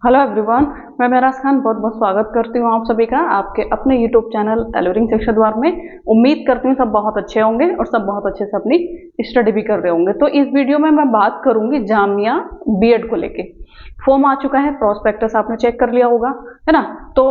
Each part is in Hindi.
हेलो एवरीवन, मैं महराज खान बहुत बहुत स्वागत करती हूँ आप सभी का आपके अपने यूट्यूब चैनल टेलरिंग शिक्षा द्वार में। उम्मीद करती हूँ सब बहुत अच्छे होंगे और सब बहुत अच्छे से अपनी स्टडी भी कर रहे होंगे। तो इस वीडियो में मैं बात करूंगी जामिया बीएड को लेके। फॉर्म आ चुका है, प्रोस्पेक्टस आपने चेक कर लिया होगा, है ना। तो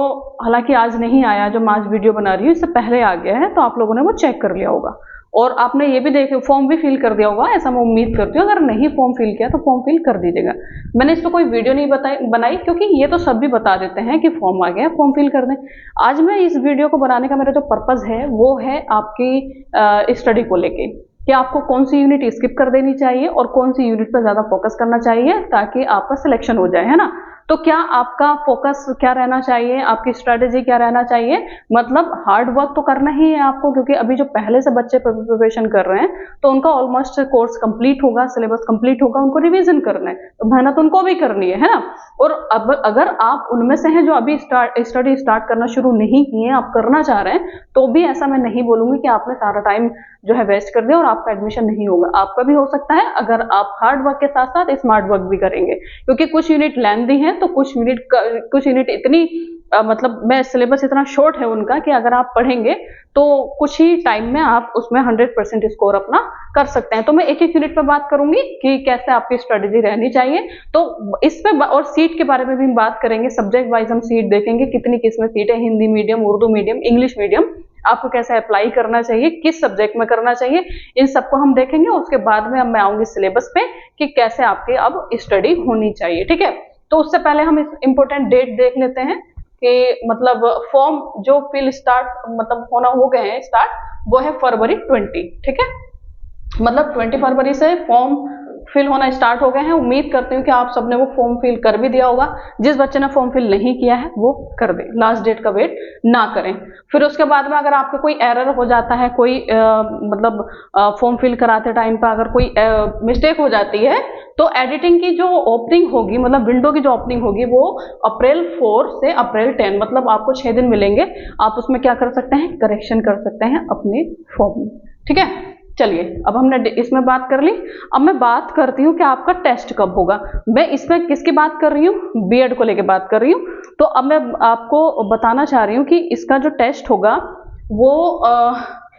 हालांकि आज नहीं आया, जो मैं आज वीडियो बना रही हूँ इससे पहले आ गया है, तो आप लोगों ने वो चेक कर लिया होगा और आपने ये भी देखे फॉर्म भी फिल कर दिया होगा, ऐसा मैं उम्मीद करती हूँ। अगर नहीं फॉर्म फिल किया तो फॉर्म फिल कर दीजिएगा। मैंने इस पर कोई वीडियो नहीं बनाई क्योंकि ये तो सब भी बता देते हैं कि फॉर्म आ गया, फॉर्म फिल कर दें। आज मैं इस वीडियो को बनाने का मेरा जो पर्पज है वो है आपकी स्टडी को लेके कि आपको कौन सी यूनिट स्किप कर देनी चाहिए और कौन सी यूनिट पर ज्यादा फोकस करना चाहिए ताकि आपका सिलेक्शन हो जाए, है ना। तो क्या आपका फोकस क्या रहना चाहिए, आपकी स्ट्रेटेजी क्या रहना चाहिए, मतलब हार्ड वर्क तो करना ही है आपको, क्योंकि अभी जो पहले से बच्चे प्रिपरेशन कर रहे हैं तो उनका ऑलमोस्ट कोर्स कंप्लीट होगा, सिलेबस कंप्लीट होगा, उनको रिवीजन करना है, तो मेहनत उनको भी करनी है ना। और अब अगर आप उनमें से हैं जो अभी स्टडी स्टार्ट करना शुरू नहीं किए, आप करना चाह रहे हैं, तो भी ऐसा मैं नहीं बोलूंगी कि आपने सारा टाइम जो है वेस्ट कर दिया और आपका एडमिशन नहीं होगा। आपका भी हो सकता है अगर आप हार्ड वर्क के साथ साथ स्मार्ट वर्क भी करेंगे, क्योंकि कुछ यूनिट लेंथी है तो कुछ यूनिट इतनी मतलब मैं सिलेबस इतना शॉर्ट है उनका कि अगर आप पढ़ेंगे तो कुछ ही टाइम में आप उसमें 100% स्कोर अपना कर सकते हैं। तो मैं एक एक यूनिट पर बात करूंगी कि कैसे आपकी स्ट्रेटेजी रहनी चाहिए। तो इस पे और सीट के बारे में भी हम बात करेंगे, सब्जेक्ट वाइज हम सीट देखेंगे कितनी किसमें सीट है, Hindi medium, Urdu medium, English medium, आपको कैसे अप्लाई करना चाहिए, किस सब्जेक्ट में करना चाहिए, इन सबको हम देखेंगे। उसके बाद में अब मैं आऊंगी सिलेबस पे कि कैसे आपकी अब स्टडी होनी चाहिए, ठीक है। तो उससे पहले हम इंपॉर्टेंट डेट देख लेते हैं कि मतलब फॉर्म जो फिल स्टार्ट मतलब होना हो गए हैं स्टार्ट, वो है फरवरी 20, ठीक है। मतलब 20 फरवरी से फॉर्म फिल होना स्टार्ट हो गए हैं। उम्मीद करती हूँ कि आप सबने वो फॉर्म फिल कर भी दिया होगा। जिस बच्चे ने फॉर्म फिल नहीं किया है वो कर दे, लास्ट डेट का वेट ना करें। फिर उसके बाद में अगर आपका कोई एरर हो जाता है, कोई मतलब फॉर्म फिल कराते टाइम पर अगर कोई मिस्टेक हो जाती है, तो एडिटिंग की जो ओपनिंग होगी, मतलब विंडो की जो ओपनिंग होगी, वो अप्रैल 4 से अप्रैल 10, मतलब आपको 6 दिन मिलेंगे। आप उसमें क्या कर सकते हैं, करेक्शन कर सकते हैं अपने फॉर्म में, ठीक है। चलिए, अब हमने इसमें बात कर ली। अब मैं बात करती हूँ कि आपका टेस्ट कब होगा। मैं इसमें किसकी बात कर रही हूँ, बीएड को लेके बात कर रही हूँ। तो अब मैं आपको बताना चाह रही हूँ कि इसका जो टेस्ट होगा वो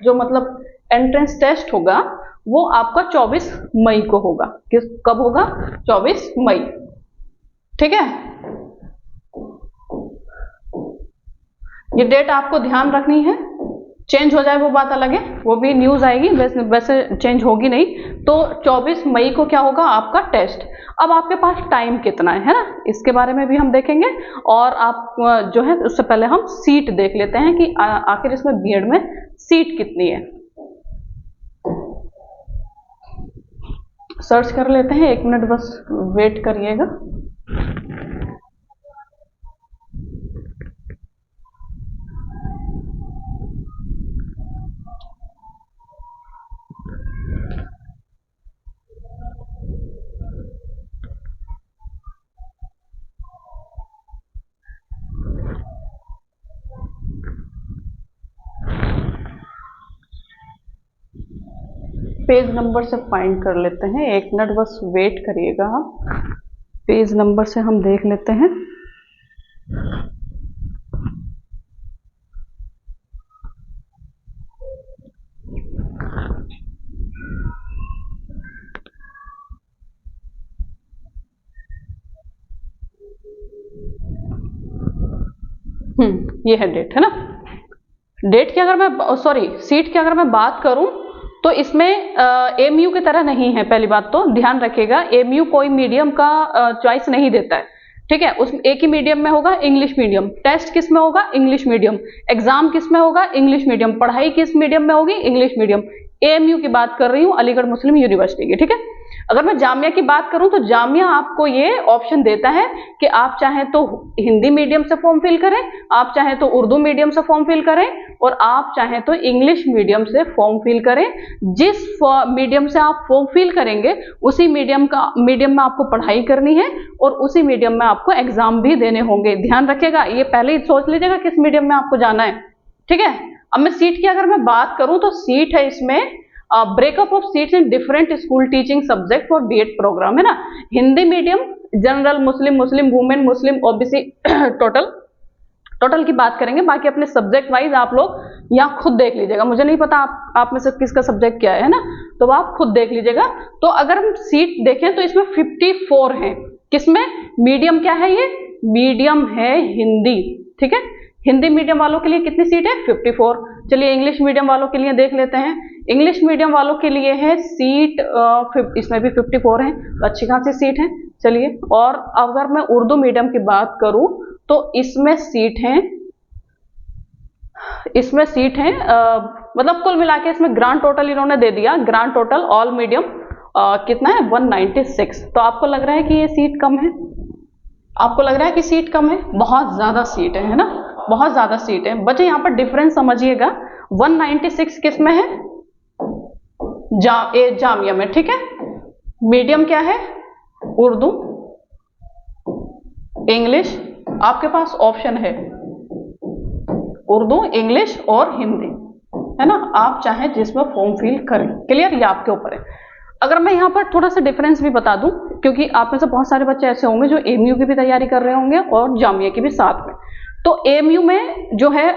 जो मतलब एंट्रेंस टेस्ट होगा वो आपका 24 मई को होगा। कब होगा, 24 मई, ठीक है। ये डेट आपको ध्यान रखनी है, चेंज हो जाए वो बात अलग है, वो भी न्यूज आएगी, वैसे चेंज होगी नहीं। तो 24 मई को क्या होगा, आपका टेस्ट। अब आपके पास टाइम कितना है ना, इसके बारे में भी हम देखेंगे। और आप जो है उससे पहले हम सीट देख लेते हैं कि आखिर इसमें बीएड में सीट कितनी है। सर्च कर लेते हैं, 1 मिनट बस वेट करिएगा। पेज नंबर से फाइंड कर लेते हैं, 1 मिनट बस वेट करिएगा आप। पेज नंबर से हम देख लेते हैं। ये है डेट, है ना। डेट की अगर मैं सीट की अगर मैं बात करूं तो इसमें एमयू की तरह नहीं है। पहली बात तो ध्यान रखिएगा, एमयू कोई मीडियम का चॉइस नहीं देता है, ठीक है। उस एक ही मीडियम में होगा, इंग्लिश मीडियम। टेस्ट किस में होगा, इंग्लिश मीडियम। एग्जाम किस में होगा, इंग्लिश मीडियम। पढ़ाई किस मीडियम में होगी, इंग्लिश मीडियम। एएमयू की बात कर रही हूँ, अलीगढ़ मुस्लिम यूनिवर्सिटी की, ठीक है। अगर मैं जामिया की बात करूं तो जामिया आपको ये ऑप्शन देता है कि आप चाहें तो हिंदी मीडियम से फॉर्म फिल करें, आप चाहें तो उर्दू मीडियम से फॉर्म फिल करें, और आप चाहें तो इंग्लिश मीडियम से फॉर्म फिल करें। जिस मीडियम से आप फॉर्म फिल करेंगे उसी मीडियम में आपको पढ़ाई करनी है और उसी मीडियम में आपको एग्जाम भी देने होंगे। ध्यान रखिएगा, ये पहले ही सोच लीजिएगा किस मीडियम में आपको जाना है, ठीक है। अब मैं सीट की अगर मैं बात करूं तो सीट है इसमें breakup of seats in different school teaching subject for BEd programme, है ना। Hindi medium, general, Muslim, Muslim women, Muslim OBC, total की बात करेंगे। बाकी अपने सब्जेक्ट वाइज आप लोग यहाँ खुद देख लीजिएगा, मुझे नहीं पता आप में से किसका सब्जेक्ट क्या है ना, तो आप खुद देख लीजिएगा। तो अगर हम सीट देखें तो इसमें 54 हैं। किसमें? मीडियम क्या है ये? मीडियम है हिंदी, ठीक है। हिंदी मीडियम वालों के लिए कितनी सीट है? 54। चलिए इंग्लिश मीडियम वालों के लिए देख लेते हैं। इंग्लिश मीडियम वालों के लिए है सीट, इसमें भी 54 है, तो अच्छी खासी सीट है। चलिए, और अगर मैं उर्दू मीडियम की बात करूं तो इसमें सीट है, मतलब कुल मिला के इसमें ग्रांड टोटल इन्होंने दे दिया, ग्रांड टोटल ऑल मीडियम कितना है? 196। तो आपको लग रहा है कि ये सीट कम है? आपको लग रहा है कि सीट कम है? बहुत ज्यादा सीट है ना, बहुत ज्यादा सीट है। बच्चे यहाँ पर डिफरेंस समझिएगा, 196 किस में है? जामिया में, ठीक है। मीडियम क्या है? उर्दू, इंग्लिश, आपके पास ऑप्शन है उर्दू, इंग्लिश और हिंदी, है ना। आप चाहे जिसमें फॉर्म फिल करें, क्लियर, ये आपके ऊपर है। अगर मैं यहाँ पर थोड़ा सा डिफरेंस भी बता दूं, क्योंकि आप में से बहुत सारे बच्चे ऐसे होंगे जो एमयू की भी तैयारी कर रहे होंगे और जामिया की भी साथ में। तो एमयू में जो है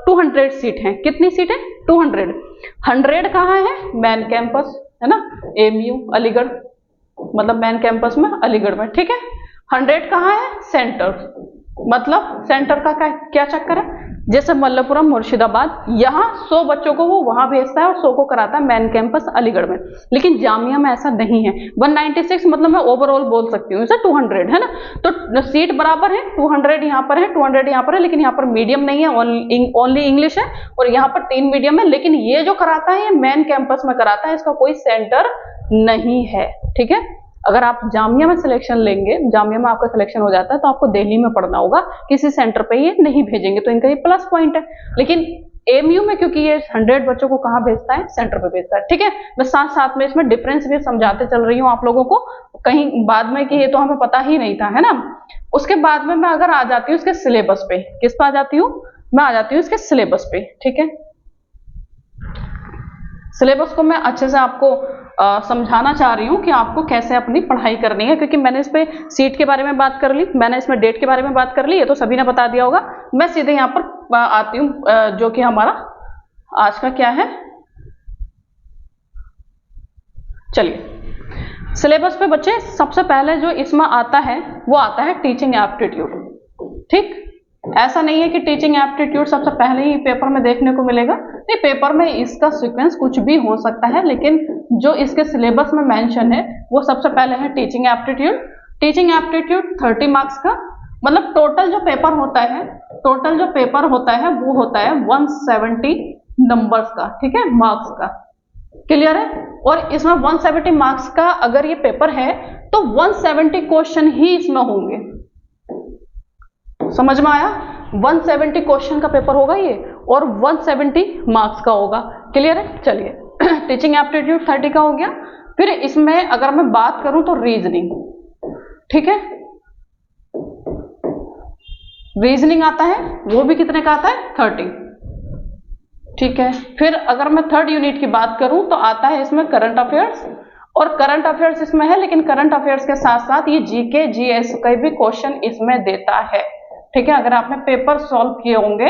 200 सीट है। कितनी सीट है? 200। 100 कहाँ है? मेन कैंपस, है ना, एमयू अलीगढ़, मतलब मेन कैंपस में अलीगढ़ में, ठीक है। 100 कहाँ है? सेंटर, मतलब सेंटर का क्या चक्कर है? जैसे मल्लपुरम, मुर्शिदाबाद, यहाँ 100 बच्चों को वो वहां भेजता है और 100 को कराता है मेन कैंपस अलीगढ़ में। लेकिन जामिया में ऐसा नहीं है। 196 मतलब मैं ओवरऑल बोल सकती हूँ इसे 200, है ना। तो सीट बराबर है, 200 यहाँ पर है, 200 यहाँ पर है, लेकिन यहाँ पर मीडियम नहीं है, ओनली इंग्लिश है, और यहाँ पर 3 मीडियम है। लेकिन ये जो कराता है ये मेन कैंपस में कराता है, इसका कोई सेंटर नहीं है, ठीक है। अगर आप जामिया में सिलेक्शन लेंगे, जामिया में आपका सिलेक्शन हो जाता है, तो आपको दिल्ली में पढ़ना होगा, किसी सेंटर पे ये नहीं भेजेंगे, तो इनका ये प्लस पॉइंट है। लेकिन एमयू में क्योंकि ये 100 बच्चों को कहाँ भेजता है? सेंटर पे भेजता है, ठीक है। मैं साथ साथ में इसमें डिफरेंस भी समझाते चल रही हूँ आप लोगों को, कहीं बाद में कि ये तो हमें पता ही नहीं था, है ना। उसके बाद में मैं अगर आ जाती हूँ इसके सिलेबस पे, किस पे आ जाती हूँ? मैं आ जाती हूँ इसके सिलेबस पे, ठीक है। सिलेबस को मैं अच्छे से आपको समझाना चाह रही हूँ कि आपको कैसे अपनी पढ़ाई करनी है, क्योंकि मैंने इस पे सीट के बारे में बात कर ली, मैंने इसमें डेट के बारे में बात कर ली, ये तो सभी ने बता दिया होगा। मैं सीधे यहाँ पर आती हूँ, जो कि हमारा आज का क्या है। चलिए, सिलेबस पे बच्चे सबसे पहले जो इसमें आता है वो आता है टीचिंग एप्टीट्यूड, ठीक। ऐसा नहीं है कि टीचिंग एप्टीट्यूड सबसे पहले ही पेपर में देखने को मिलेगा, नहीं, पेपर में इसका सीक्वेंस कुछ भी हो सकता है, लेकिन जो इसके सिलेबस में मेंशन है वो सबसे पहले है teaching aptitude. Teaching aptitude 30 marks का, मतलब टोटल जो पेपर होता है, वो होता है 170 नंबर्स का, ठीक है, मार्क्स का, क्लियर है। और इसमें 170 मार्क्स का अगर ये पेपर है तो 170 क्वेश्चन ही इसमें होंगे, समझ में आया। 170 क्वेश्चन का पेपर होगा ये, और 170 मार्क्स का होगा, क्लियर है। चलिए, टीचिंग एप्टीट्यूड 30 का हो गया। फिर इसमें अगर मैं बात करूं तो रीजनिंग, ठीक है, रीजनिंग आता है, वो भी कितने का आता है? 30, ठीक है। फिर अगर मैं थर्ड यूनिट की बात करूं तो आता है इसमें करंट अफेयर्स, और करंट अफेयर्स इसमें है, लेकिन करंट अफेयर्स के साथ साथ ये जीके जीएस का भी क्वेश्चन इसमें देता है, ठीक है। अगर आपने पेपर सॉल्व किए होंगे,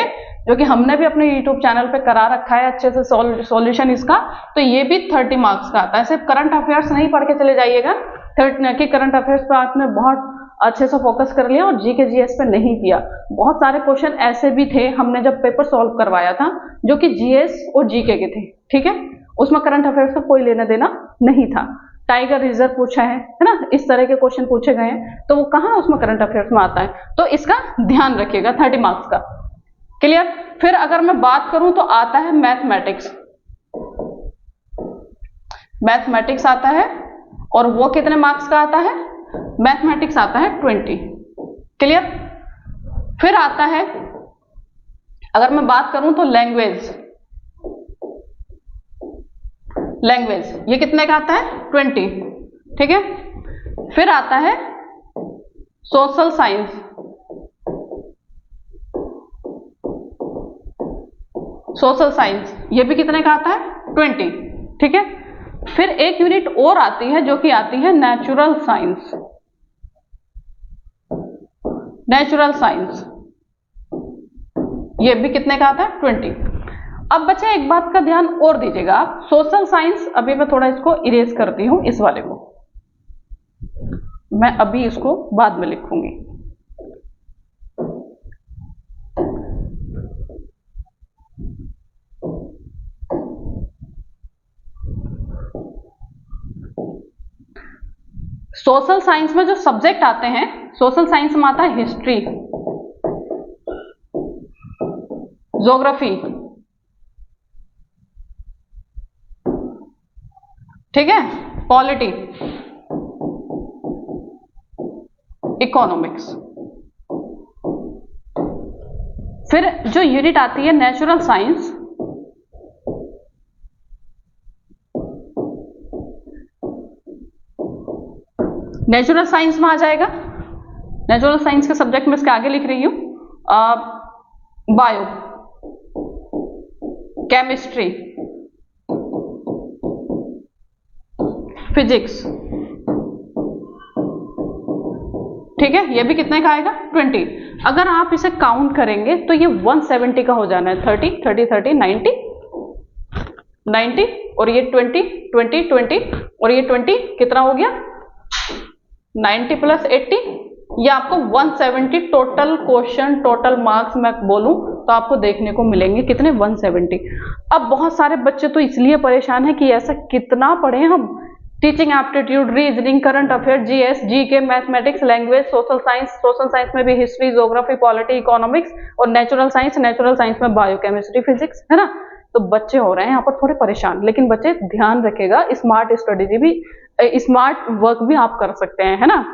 जो कि हमने भी अपने यूट्यूब चैनल पे करा रखा है अच्छे से सॉल्यूशन इसका, तो ये भी 30 मार्क्स का आता है। सिर्फ करंट अफेयर्स नहीं पढ़ के चले जाइएगा कि करंट अफेयर्स पे आपने बहुत अच्छे से फोकस कर लिया और जीके जीएस पे नहीं किया। बहुत सारे क्वेश्चन ऐसे भी थे हमने जब पेपर सॉल्व करवाया था जो कि जीएस और जीके के थे, ठीक है, उसमें करंट अफेयर्स का कोई लेना देना नहीं था। टाइगर रिजर्व पूछा है ना, इस तरह के क्वेश्चन पूछे गए हैं, तो वो कहाँ उसमें करंट अफेयर्स में आता है, तो इसका ध्यान रखिएगा, 30 मार्क्स का, क्लियर। फिर अगर मैं बात करूं तो आता है मैथमेटिक्स, मैथमेटिक्स आता है, और वो कितने मार्क्स का आता है? मैथमेटिक्स आता है 20, क्लियर। फिर आता है, अगर मैं बात करूं तो लैंग्वेज, ये कितने का आता है? 20, ठीक है। फिर आता है सोशल साइंस, ये भी कितने का आता है? 20, ठीक है। फिर एक यूनिट और आती है जो कि आती है नेचुरल साइंस। नेचुरल साइंस ये भी कितने का आता है? 20। अब बच्चे एक बात का ध्यान और दीजिएगा आप, सोशल साइंस, अभी मैं थोड़ा इसको इरेज करती हूं, इस वाले को मैं अभी इसको बाद में लिखूंगी। सोशल साइंस में जो सब्जेक्ट आते हैं, सोशल साइंस में आता है हिस्ट्री, ज्योग्राफी, ठीक है, पॉलिटी, इकोनॉमिक्स। फिर जो यूनिट आती है नेचुरल साइंस, नेचुरल साइंस में आ जाएगा, नेचुरल साइंस के सब्जेक्ट में इसके आगे लिख रही हूं, बायो, केमिस्ट्री, फिजिक्स, ठीक है। ये भी कितने का आएगा? 20। अगर आप इसे काउंट करेंगे तो ये 170 का हो जाना है। 30 30 30 90 90 और ये 20 20 20 और ये 20 कितना हो गया? 90 प्लस 80, ये आपको 170 टोटल क्वेश्चन, टोटल मार्क्स मैं बोलूं तो आपको देखने को मिलेंगे कितने? 170। अब बहुत सारे बच्चे तो इसलिए परेशान है कि ऐसा कितना पढ़े हम, teaching aptitude, reasoning, current affair, GS, GK, mathematics, language, social science में भी हिस्ट्री, ज्योग्राफी, पॉलिटी, इकोनॉमिक्स और नेचुरल साइंस में बायोकेमिस्ट्री, फिजिक्स, है ना। तो बच्चे हो रहे हैं यहाँ पर थोड़े परेशान, लेकिन बच्चे ध्यान रखेगा, स्मार्ट स्टडी भी, स्मार्ट वर्क भी आप कर सकते हैं, है ना।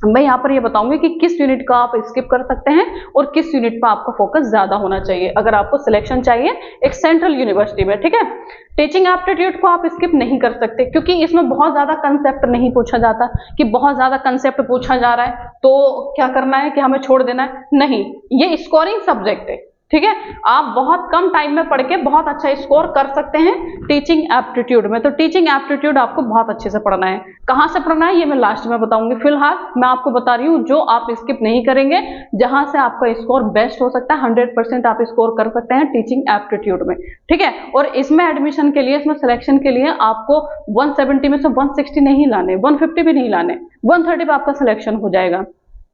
मैं यहाँ पर ये बताऊंगी कि किस यूनिट का आप स्किप कर सकते हैं और किस यूनिट पर आपका फोकस ज्यादा होना चाहिए अगर आपको सिलेक्शन चाहिए एक सेंट्रल यूनिवर्सिटी में, ठीक है। टीचिंग एप्टीट्यूड को आप स्किप नहीं कर सकते क्योंकि इसमें बहुत ज्यादा कंसेप्ट नहीं पूछा जाता कि बहुत ज्यादा कंसेप्ट पूछा जा रहा है तो क्या करना है कि हमें छोड़ देना है, नहीं, ये स्कोरिंग सब्जेक्ट है, ठीक है। आप बहुत कम टाइम में पढ़ के बहुत अच्छा स्कोर कर सकते हैं टीचिंग एप्टीट्यूड में। तो टीचिंग एप्टीट्यूड आपको बहुत अच्छे से पढ़ना है। कहाँ से पढ़ना है ये मैं लास्ट में बताऊंगी, फिलहाल मैं आपको बता रही हूँ जो आप स्किप नहीं करेंगे, जहां से आपका स्कोर बेस्ट हो सकता है, 100% आप स्कोर कर सकते हैं टीचिंग एप्टीट्यूड में, ठीक है। और इसमें एडमिशन के लिए, इसमें सिलेक्शन के लिए आपको 170 में से 160 नहीं लाने, 150 भी नहीं लाने, 130 पे आपका सिलेक्शन हो जाएगा,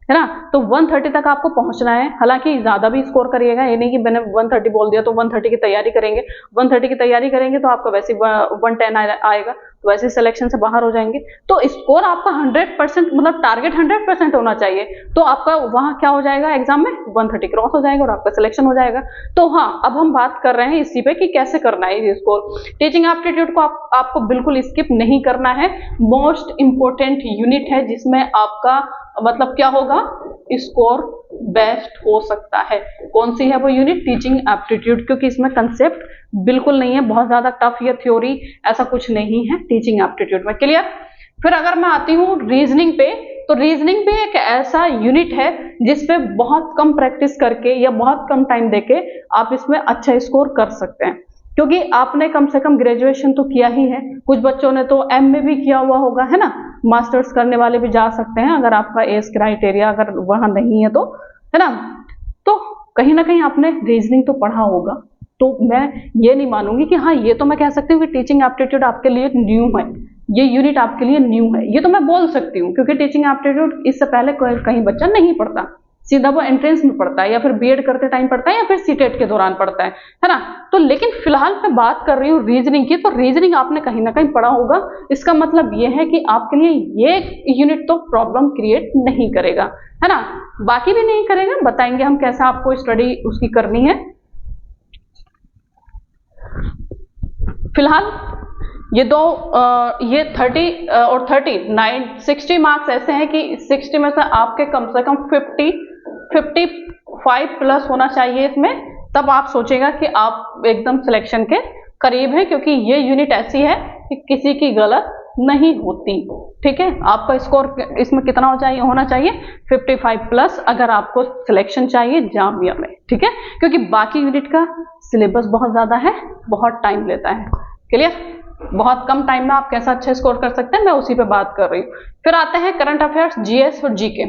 है ना। तो 130 तक आपको पहुंचना है। हालांकि ज्यादा भी स्कोर करिएगा, ये नहीं कि मैंने 130 बोल दिया तो 130 की तैयारी करेंगे, 130 की तैयारी करेंगे तो आपका वैसे 110 आएगा, तो वैसे सिलेक्शन से बाहर हो जाएंगे। तो स्कोर आपका 100%, मतलब टारगेट 100% होना चाहिए, तो आपका वहां क्या हो जाएगा, एग्जाम में 130 क्रॉस हो जाएगा और आपका सिलेक्शन हो जाएगा। तो हाँ, अब हम बात कर रहे हैं इसी पे कि कैसे करना है ये स्कोर। टीचिंग एप्टीट्यूड को आपको बिल्कुल स्किप नहीं करना है, मोस्ट इंपोर्टेंट यूनिट है जिसमें आपका मतलब क्या होगा, स्कोर बेस्ट हो सकता है। कौन सी है वो यूनिट? टीचिंग एप्टीट्यूड, क्योंकि इसमें कंसेप्ट बिल्कुल नहीं है बहुत ज्यादा टफ या थ्योरी ऐसा कुछ नहीं है टीचिंग एप्टीट्यूड में, क्लियर। फिर अगर मैं आती हूँ रीजनिंग पे, तो रीजनिंग भी एक ऐसा यूनिट है जिसपे बहुत कम प्रैक्टिस करके या बहुत कम टाइम देके आप इसमें अच्छा स्कोर कर सकते हैं, क्योंकि आपने कम से कम ग्रेजुएशन तो किया ही है, कुछ बच्चों ने तो एमए भी किया हुआ होगा, है ना। मास्टर्स करने वाले भी जा सकते हैं अगर आपका एज क्राइटेरिया अगर वहां नहीं है तो, है ना। तो कहीं ना कहीं आपने रीजनिंग तो पढ़ा होगा, तो मैं ये नहीं मानूंगी कि हाँ ये तो मैं कह सकती हूँ कि टीचिंग एप्टीट्यूड आपके लिए न्यू है, ये यूनिट आपके लिए न्यू है, ये तो मैं बोल सकती हूँ, क्योंकि टीचिंग एप्टीट्यूड इससे पहले कहीं बच्चा नहीं पढ़ता, सीधा वो एंट्रेंस में पढ़ता है या फिर बीएड करते टाइम पढ़ता है या फिर सीटेट के दौरान पढ़ता है ना। तो लेकिन फिलहाल मैं बात कर रही हूँ रीजनिंग की, तो रीजनिंग आपने कहीं ना कहीं पढ़ा होगा, इसका मतलब ये है कि आपके लिए ये यूनिट तो प्रॉब्लम क्रिएट नहीं करेगा, है ना। बाकी भी नहीं करेगा, बताएंगे हम कैसे आपको स्टडी उसकी करनी है। फिलहाल ये दो ये 30 और 60 मार्क्स ऐसे हैं कि 60 में से आपके कम से कम 55 प्लस होना चाहिए इसमें, तब आप सोचेगा कि आप एकदम सिलेक्शन के करीब हैं, क्योंकि ये यूनिट ऐसी है कि किसी की गलत नहीं होती, ठीक है। आपका स्कोर इसमें कितना होना चाहिए 55 प्लस, अगर आपको सिलेक्शन चाहिए जामिया में, ठीक है, क्योंकि बाकी यूनिट का सिलेबस बहुत ज्यादा है, बहुत टाइम लेता है, क्लियर। बहुत कम टाइम में आप कैसा अच्छा स्कोर कर सकते हैं, मैं उसी पे बात कर रही हूँ। फिर आते हैं करंट अफेयर्स, जीएस और जीके।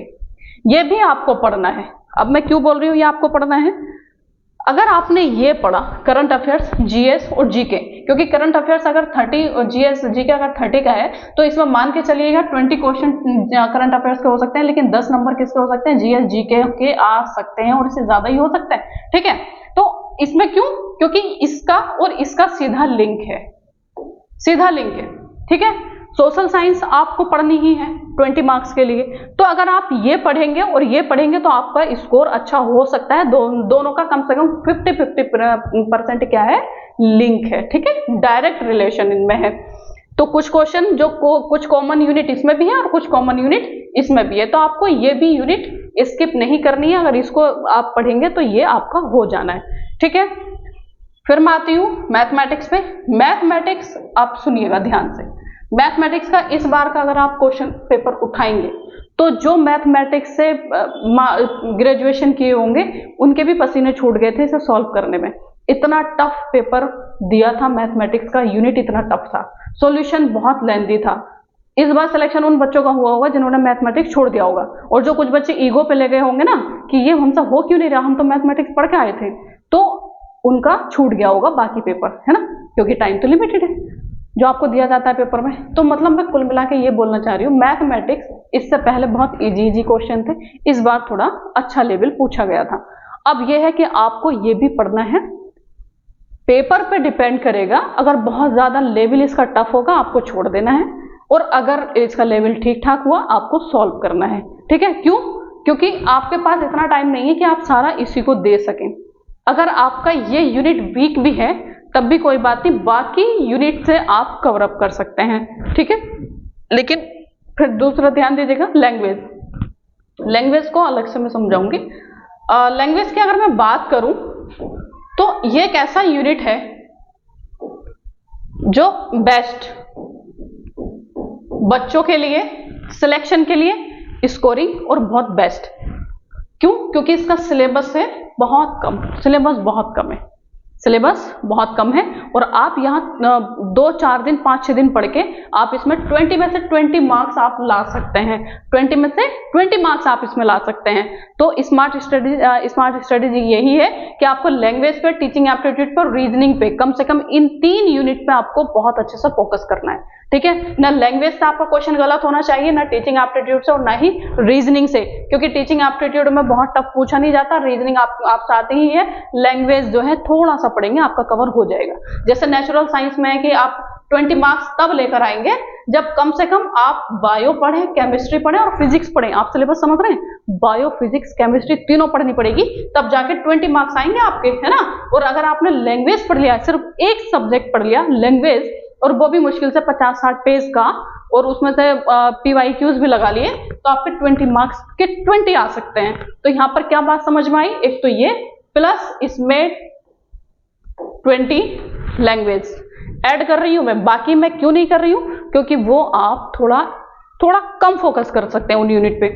ये भी आपको पढ़ना है। अब मैं क्यों बोल रही हूँ ये आपको पढ़ना है? अगर आपने ये पढ़ा करंट अफेयर्स, जीएस और जीके, क्योंकि करंट अफेयर्स अगर 30 और जीएस जीके अगर 30 का है तो इसमें मान के चलिएगा 20 क्वेश्चन करंट अफेयर्स के हो सकते हैं, लेकिन 10 नंबर किसके हो सकते हैं? जीएस जीके के आ सकते हैं, और इससे ज्यादा ही हो सकता है। ठीक है, तो इसमें क्यों? क्योंकि इसका और इसका सीधा लिंक है, सीधा लिंक है। ठीक है, सोशल साइंस आपको पढ़नी ही है 20 मार्क्स के लिए, तो अगर आप ये पढ़ेंगे और ये पढ़ेंगे तो आपका स्कोर अच्छा हो सकता है। दोनों का कम से कम 50-50% क्या है? लिंक है। ठीक है, डायरेक्ट रिलेशन इनमें है। तो कुछ क्वेश्चन जो कुछ कॉमन यूनिट इसमें भी है और कुछ कॉमन यूनिट इसमें भी है, तो आपको ये भी यूनिट स्किप नहीं करनी है। अगर इसको आप पढ़ेंगे तो ये आपका हो जाना है। ठीक है, फिर मैं आती हूँ मैथमेटिक्स पे। मैथमेटिक्स आप सुनिएगा ध्यान से। मैथमेटिक्स का इस बार का अगर आप क्वेश्चन पेपर उठाएंगे तो जो मैथमेटिक्स से ग्रेजुएशन किए होंगे उनके भी पसीने छूट गए थे इसे सॉल्व करने में। इतना टफ पेपर दिया था मैथमेटिक्स का, यूनिट इतना टफ था, सॉल्यूशन बहुत लेंथी था। इस बार सिलेक्शन उन बच्चों का हुआ होगा जिन्होंने मैथमेटिक्स छोड़ दिया होगा, और जो कुछ बच्चे ईगो पे ले गए होंगे ना कि ये हमसे हो क्यों नहीं रहा, हम तो मैथमेटिक्स पढ़ के आए थे, तो उनका छूट गया होगा बाकी पेपर, है ना, क्योंकि टाइम तो लिमिटेड है जो आपको दिया जाता है पेपर में। तो मतलब मैं कुल मिला के ये बोलना चाह रही हूँ, मैथमेटिक्स इससे पहले बहुत इजी क्वेश्चन थे, इस बार थोड़ा अच्छा लेवल पूछा गया था। अब ये है कि आपको ये भी पढ़ना है, पेपर पे डिपेंड करेगा। अगर बहुत ज्यादा लेवल इसका टफ होगा आपको छोड़ देना है, और अगर इसका लेवल ठीक ठाक हुआ आपको सॉल्व करना है। ठीक है, क्यों? क्योंकि आपके पास इतना टाइम नहीं है कि आप सारा इसी को दे सकें। अगर आपका ये यूनिट वीक भी है तब भी कोई बात नहीं, बाकी यूनिट से आप कवर अप कर सकते हैं। ठीक है, लेकिन फिर दूसरा ध्यान दीजिएगा, लैंग्वेज। लैंग्वेज को अलग से मैं समझाऊंगी। लैंग्वेज की अगर मैं बात करूं तो ये एक ऐसा यूनिट है जो बेस्ट बच्चों के लिए, सिलेक्शन के लिए, स्कोरिंग और बहुत बेस्ट। क्यों? क्योंकि इसका सिलेबस है बहुत कम, सिलेबस बहुत कम है, सिलेबस बहुत कम है, और आप यहाँ 2-4 दिन 5-6 दिन पढ़ के आप इसमें 20 में से 20 मार्क्स आप ला सकते हैं। 20 में से 20 मार्क्स आप इसमें ला सकते हैं। तो स्मार्ट स्ट्रेटेजी यही है कि आपको लैंग्वेज पे, टीचिंग एप्टीट्यूड पर, रीजनिंग पे, कम से कम इन 3 यूनिट पे आपको बहुत अच्छे से फोकस करना है। ठीक है, ना लैंग्वेज से आपका क्वेश्चन गलत होना चाहिए, ना टीचिंग एप्टीट्यूड से, और ना ही रीजनिंग से, क्योंकि टीचिंग एप्टीट्यूड में बहुत टफ पूछा नहीं जाता, रीजनिंग आप आते ही है, लैंग्वेज जो है थोड़ा सा पढ़ेंगे आपका कवर हो जाएगा। जैसे नेचुरल साइंस में है कि आप 20 मार्क्स तब लेकर आएंगे जब कम से कम आप बायो पढ़ें, केमिस्ट्री पढ़ें और फिजिक्स पढ़ें। आप सिलेबस समझ रहे हैं? बायो, फिजिक्स, केमिस्ट्री तीनों पढ़नी पड़ेगी, तब जाके 20 मार्क्स आएंगे आपके, है ना। और अगर आपने लैंग्वेज पढ़ लिया, सिर्फ एक सब्जेक्ट पढ़ लिया लैंग्वेज, और वो भी मुश्किल से 50-60 पेज का, और उसमें से PYQs भी लगा लिए, तो आपके 20 मार्क्स के 20 आ सकते हैं। तो यहाँ पर क्या बात समझ में आई? एक तो ये, प्लस इसमें 20 लैंग्वेज ऐड कर रही हूं मैं। बाकी मैं क्यों नहीं कर रही हूं? क्योंकि वो आप थोड़ा कम फोकस कर सकते हैं उन यूनिट पे।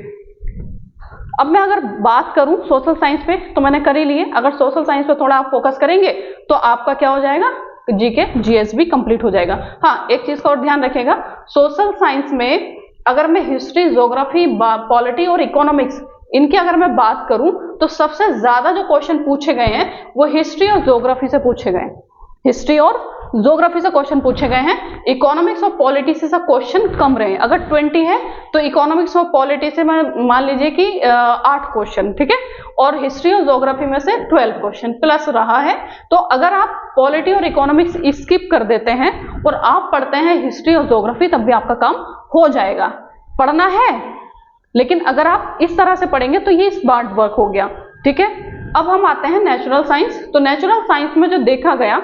अब मैं अगर बात करूं सोशल साइंस पे, तो मैंने कर ही लिए। अगर सोशल साइंस पे थोड़ा आप फोकस करेंगे तो आपका क्या हो जाएगा? जीके जीएस भी कंप्लीट हो जाएगा। हाँ, एक चीज का और ध्यान रखिएगा, सोशल साइंस में अगर मैं हिस्ट्री, ज्योग्राफी, पॉलिटी और इकोनॉमिक्स, इनकी अगर मैं बात करूं तो सबसे ज्यादा जो क्वेश्चन पूछे गए हैं वो हिस्ट्री और ज्योग्राफी से पूछे गए, हिस्ट्री और ज्योग्राफी से क्वेश्चन पूछे गए हैं। इकोनॉमिक्स और पॉलिटी से क्वेश्चन कम रहे हैं। अगर 20 है तो इकोनॉमिक्स और पॉलिटी से मैं मान लीजिए कि 8 क्वेश्चन, ठीक है, और हिस्ट्री और ज्योग्राफी में से 12 क्वेश्चन प्लस रहा है। तो अगर आप पॉलिटी और इकोनॉमिक्स स्किप कर देते हैं और आप पढ़ते हैं हिस्ट्री और ज्योग्राफी, तब भी आपका काम हो जाएगा। पढ़ना है, लेकिन अगर आप इस तरह से पढ़ेंगे तो ये स्मार्ट वर्क हो गया। ठीक है, अब हम आते हैं नेचुरल साइंस। तो नेचुरल साइंस में जो देखा गया,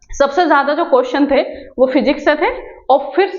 सबसे ज्यादा जो क्वेश्चन थे वो फिजिक्स से थे, और फिर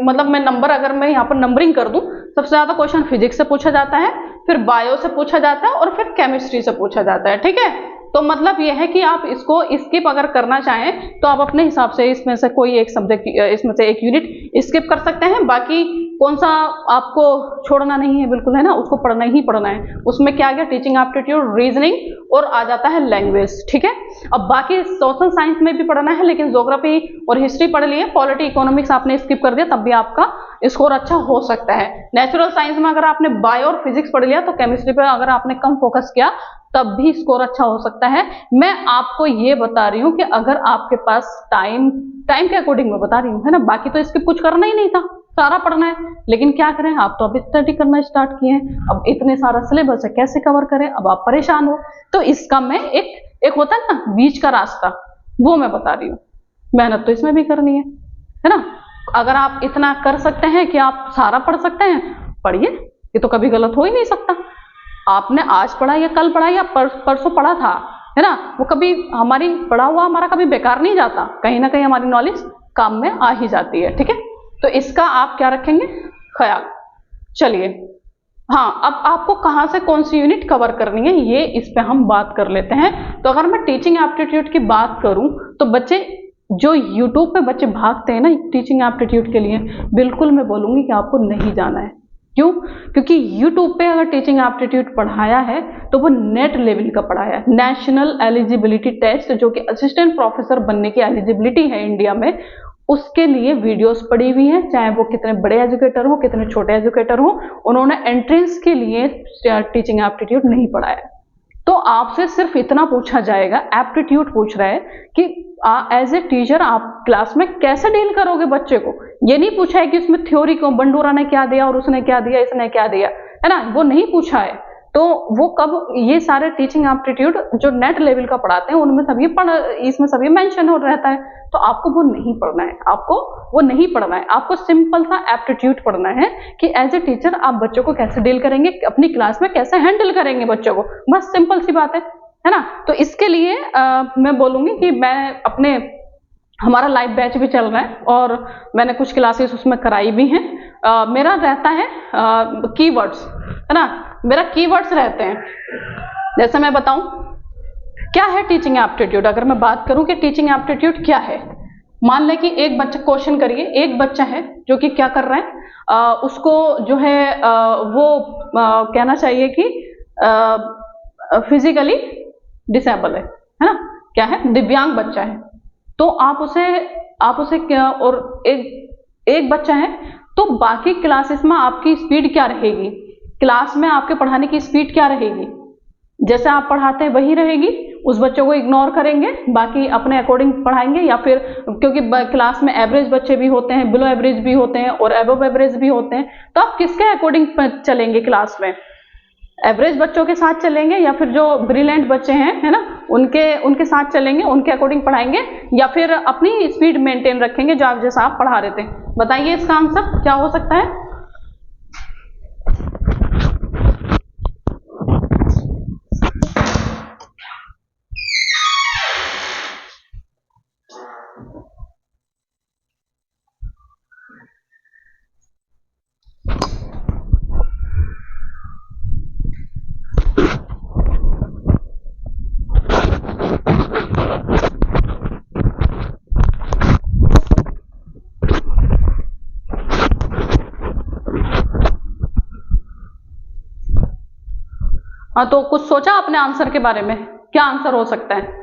मतलब मैं नंबर, अगर मैं यहाँ पर नंबरिंग कर दूं, सबसे ज्यादा क्वेश्चन फिजिक्स से पूछा जाता है, फिर बायो से पूछा जाता है, और फिर केमिस्ट्री से पूछा जाता है। ठीक है, तो मतलब यह है कि आप इसको स्किप अगर करना चाहें तो आप अपने हिसाब से इसमें से कोई एक सब्जेक्ट, इसमें से एक यूनिट स्किप कर सकते हैं। बाकी कौन सा आपको छोड़ना नहीं है, बिल्कुल है ना, उसको पढ़ना ही पढ़ना है। उसमें क्या आ गया, टीचिंग एप्टीट्यूड, रीजनिंग और आ जाता है लैंग्वेज, ठीक है। अब बाकी सोशल साइंस में भी पढ़ना है, लेकिन ज्योग्राफी और हिस्ट्री पढ़ लिए, पॉलिटी इकोनॉमिक्स आपने स्किप कर दिया, तब भी आपका स्कोर अच्छा हो सकता है। नेचुरल साइंस में अगर आपने बायो और फिजिक्स पढ़ लिया तो केमिस्ट्री पर अगर आपने कम फोकस किया तब भी स्कोर अच्छा हो सकता है। मैं आपको ये बता रही हूँ कि अगर आपके पास टाइम के अकॉर्डिंग मैं बता रही हूँ, है ना, बाकी तो स्किप कुछ करना ही नहीं था, सारा पढ़ना है, लेकिन क्या करें, आप तो अभी स्टडी करना स्टार्ट किए हैं, अब इतने सारा सिलेबस है कैसे कवर करें, अब आप परेशान हो। तो इसका मैं एक होता है ना बीच का रास्ता, वो मैं बता रही हूँ। मेहनत तो इसमें भी करनी है ना। अगर आप इतना कर सकते हैं कि आप सारा पढ़ सकते हैं, पढ़िए, ये तो कभी गलत हो ही नहीं सकता। आपने आज पढ़ा या कल पढ़ा या परसों पढ़ा था, है ना, वो कभी हमारी पढ़ा हुआ हमारा कभी बेकार नहीं जाता, कहीं ना कहीं हमारी नॉलेज काम में आ ही जाती है, ठीक है। तो इसका आप क्या रखेंगे ख्याल। चलिए, हाँ, अब आपको कहाँ से कौन सी यूनिट कवर करनी है ये इस पे हम बात कर लेते हैं। तो अगर मैं टीचिंग एप्टीट्यूड की बात करूं तो बच्चे जो यूट्यूब पे बच्चे भागते हैं ना टीचिंग एप्टीट्यूड के लिए, बिल्कुल मैं बोलूंगी कि आपको नहीं जाना है। क्यों? क्योंकि यूट्यूब पे अगर टीचिंग एप्टीट्यूड पढ़ाया है तो वो नेट लेवल का पढ़ाया है, नेशनल एलिजिबिलिटी टेस्ट, जो कि असिस्टेंट प्रोफेसर बनने की एलिजिबिलिटी है इंडिया में, उसके लिए वीडियोस पड़ी हुई हैं, चाहे वो कितने बड़े एजुकेटर हो कितने छोटे एजुकेटर हो, उन्होंने एंट्रेंस के लिए टीचिंग एप्टीट्यूड नहीं पढ़ाया। तो आपसे सिर्फ इतना पूछा जाएगा, एप्टीट्यूड पूछ रहा है कि एज ए टीचर आप क्लास में कैसे डील करोगे बच्चे को। ये नहीं पूछा है कि उसमें थ्योरी को बंडूरा ने क्या दिया और उसने क्या दिया, इसने क्या दिया, है ना, वो नहीं पूछा है। तो वो कब, ये सारे टीचिंग एप्टीट्यूड जो नेट लेवल का पढ़ाते हैं उनमें सभी इसमें सभी मेंशन हो रहता है। तो आपको वो नहीं पढ़ना है, आपको वो नहीं पढ़ना है, आपको सिंपल सा एप्टीट्यूड पढ़ना है कि एज ए टीचर आप बच्चों को कैसे डील करेंगे, अपनी क्लास में कैसे हैंडल करेंगे बच्चों को, बस सिंपल सी बात है ना। तो इसके लिए मैं बोलूंगी कि मैं हमारा लाइव बैच भी चल रहा है और मैंने कुछ क्लासेस उसमें कराई भी हैं। मेरा रहता है कीवर्ड्स, है ना, मेरा कीवर्ड्स रहते हैं। जैसे मैं बताऊं क्या है टीचिंग एप्टीट्यूड, अगर मैं बात करूं कि टीचिंग एप्टीट्यूड क्या है, मान लें कि एक बच्चा, क्वेश्चन करिए, एक बच्चा है जो कि क्या कर रहा है, उसको जो है वो कहना चाहिए कि फिजिकली डिसेबल है ना, क्या है, दिव्यांग बच्चा है। तो आप उसे क्या, और एक बच्चा है, तो बाकी क्लासेस में आपकी स्पीड क्या रहेगी, क्लास में आपके पढ़ाने की स्पीड क्या रहेगी, जैसे आप पढ़ाते हैं वही रहेगी, उस बच्चों को इग्नोर करेंगे, बाकी अपने अकॉर्डिंग पढ़ाएंगे, या फिर क्योंकि क्लास में एवरेज बच्चे भी होते हैं, बिलो एवरेज भी होते हैं और अबव एवरेज भी होते हैं, तो आप किसके अकॉर्डिंग चलेंगे क्लास में, एवरेज बच्चों के साथ चलेंगे या फिर जो ब्रिलियंट बच्चे हैं, है ना, उनके साथ चलेंगे, उनके अकॉर्डिंग पढ़ाएंगे, या फिर अपनी स्पीड मेंटेन रखेंगे जो आप जैसा आप पढ़ा रहे थे। बताइए इसका आंसर क्या हो सकता है। हाँ, तो कुछ सोचा अपने आंसर के बारे में, क्या आंसर हो सकता है।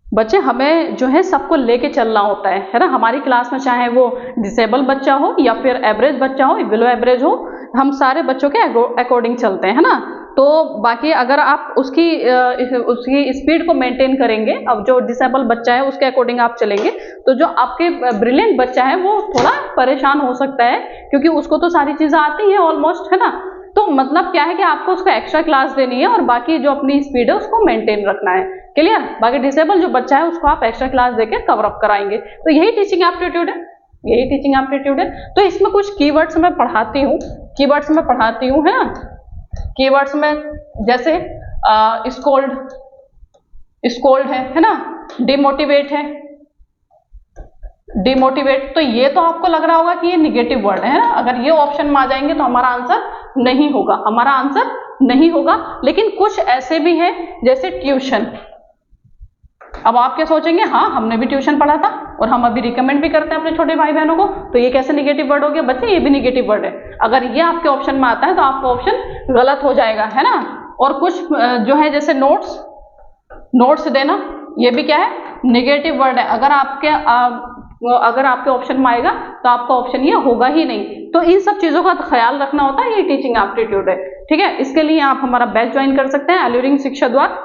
बच्चे हमें जो है सबको लेके चलना होता है ना, हमारी क्लास में चाहे वो डिसेबल बच्चा हो या फिर एवरेज बच्चा हो, बिलो एवरेज हो, हम सारे बच्चों के अकॉर्डिंग चलते हैं, है ना। तो बाकी अगर आप उसकी स्पीड को मेंटेन करेंगे, अब जो डिसेबल बच्चा है उसके अकॉर्डिंग आप चलेंगे, तो जो आपके ब्रिलियंट बच्चा है वो थोड़ा परेशान हो सकता है, क्योंकि उसको तो सारी चीजें आती हैं ऑलमोस्ट, है ना। तो मतलब क्या है कि आपको उसको एक्स्ट्रा क्लास देनी है और बाकी जो अपनी स्पीड है उसको मेंटेन रखना है, क्लियर। बाकी डिसेबल जो बच्चा है उसको आप एक्स्ट्रा क्लास देके कवर अप कराएंगे। तो यही टीचिंग एप्टीट्यूड है, यही टीचिंग एप्टीट्यूड है। तो इसमें कुछ कीवर्ड्स मैं पढ़ाती हूँ, है ना। कीवर्ड्स में जैसे स्कोल्ड है ना, डिमोटिवेट है, डिमोटिवेट, तो ये तो आपको लग रहा होगा कि ये निगेटिव वर्ड है ना, अगर ये ऑप्शन में आ जाएंगे तो हमारा आंसर नहीं होगा, लेकिन कुछ ऐसे भी हैं जैसे ट्यूशन, अब आप क्या सोचेंगे, हाँ हमने भी ट्यूशन पढ़ा था और हम अभी रिकमेंड भी करते हैं अपने छोटे भाई बहनों को, तो ये कैसे निगेटिव वर्ड हो गया? बच्चे ये भी निगेटिव वर्ड है। अगर ये आपके ऑप्शन में आता है तो आपका ऑप्शन गलत हो जाएगा, है ना। और कुछ जो है जैसे नोट्स देना, ये भी क्या है? निगेटिव वर्ड है। अगर आपके ऑप्शन में आएगा तो आपका ऑप्शन ये होगा ही नहीं। तो इन सब चीजों का ख्याल रखना होता है, ये टीचिंग एप्टीट्यूड है, ठीक है। इसके लिए आप हमारा बैच ज्वाइन कर सकते हैं एल्यूरिंग शिक्षा द्वार,